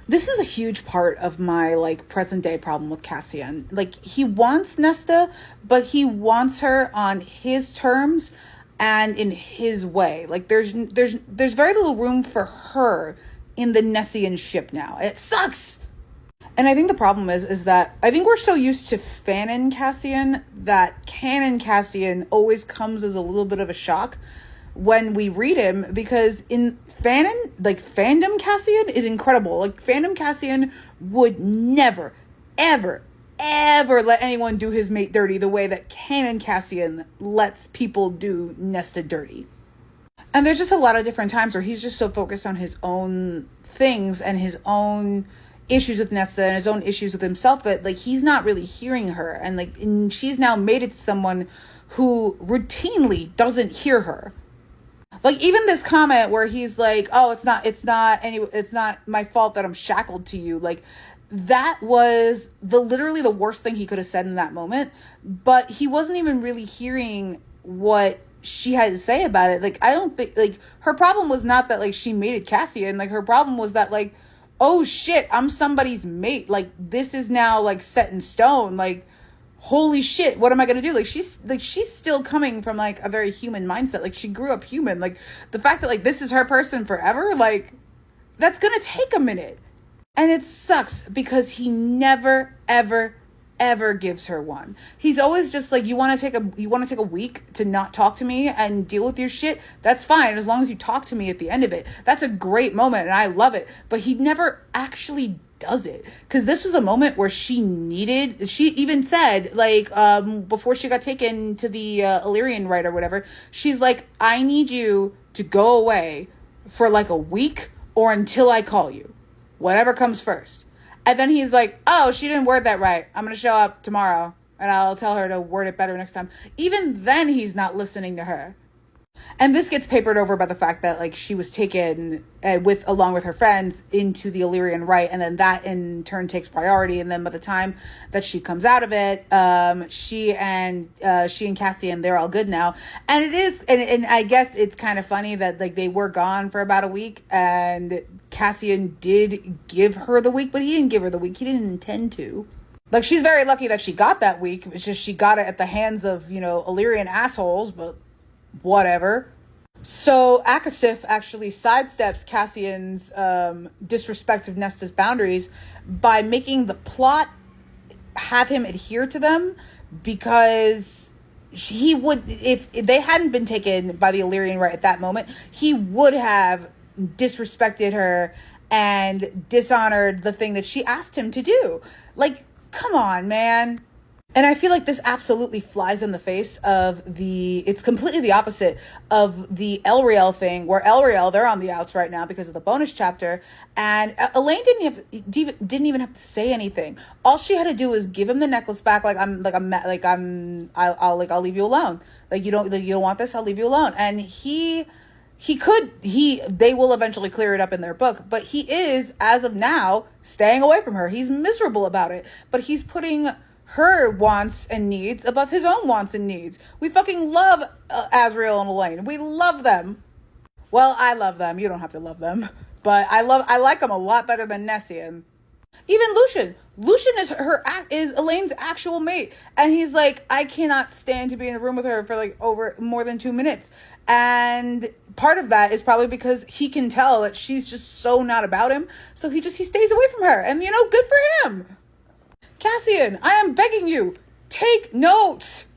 This is a huge part of my like present day problem with Cassian. Like he wants Nesta, but he wants her on his terms and in his way. Like there's very little room for her in the Nessian ship now. It sucks. And I think the problem is that I think we're so used to Fandom Cassian that Canon Cassian always comes as a little bit of a shock when we read him, because in Fandom Cassian is incredible. Like Fandom Cassian would never, ever, ever let anyone do his mate dirty the way that Canon Cassian lets people do Nesta dirty. And there's just a lot of different times where he's just so focused on his own things and his own issues with Nesta and his own issues with himself that like he's not really hearing her, and she's now made it to someone who routinely doesn't hear her. Like even this comment where he's like, "Oh, it's not my fault that I'm shackled to you." Like that was literally the worst thing he could have said in that moment, but he wasn't even really hearing what she had to say about it. Like I don't think like her problem was not that like she mated Cassian. Like her problem was that like, oh shit, I'm somebody's mate. Like this is now like set in stone. Like holy shit, what am I gonna do? Like she's still coming from like a very human mindset. Like she grew up human. Like the fact that like this is her person forever, like that's gonna take a minute. And it sucks because he never ever gives her one. He's always just like, you want to take a week to not talk to me and deal with your shit? That's fine, as long as you talk to me at the end of it. That's a great moment and I love it. But he never actually does it, because this was a moment where she even said like before she got taken to the Illyrian rite or whatever, she's like, I need you to go away for like a week or until I call you, whatever comes first. And then he's like, oh, she didn't word that right. I'm going to show up tomorrow and I'll tell her to word it better next time. Even then, he's not listening to her. And this gets papered over by the fact that like she was taken along with her friends into the Illyrian rite, and then that in turn takes priority. And then by the time that she comes out of it, she and Cassian, they're all good now. And it is, and I guess it's kind of funny that like they were gone for about a week, and Cassian did give her the week, but he didn't give her the week. He didn't intend to. Like she's very lucky that she got that week. It's just she got it at the hands of Illyrian assholes, but whatever. So Akasif actually sidesteps Cassian's disrespect of Nesta's boundaries by making the plot have him adhere to them, because he would, if they hadn't been taken by the Illyrian rite at that moment, he would have disrespected her and dishonored the thing that she asked him to do. Like, come on, man. And I feel like this absolutely flies in the face of it's completely the opposite of the Elriel thing, where Elriel, they're on the outs right now because of the bonus chapter, and Elaine didn't even have to say anything. All she had to do was give him the necklace back. I'll leave you alone. Like you don't want this, I'll leave you alone. And they will eventually clear it up in their book, but he is, as of now, staying away from her. He's miserable about it, but he's putting her wants and needs above his own wants and needs. We fucking love Azrael and Elaine. We love them. Well, I love them. You don't have to love them, but I like them a lot better than Nessian. Even Lucian is Elaine's actual mate, and he's like, I cannot stand to be in a room with her for like over more than 2 minutes. And part of that is probably because he can tell that she's just so not about him, so he stays away from her. And good for him. Cassian, I am begging you, take notes.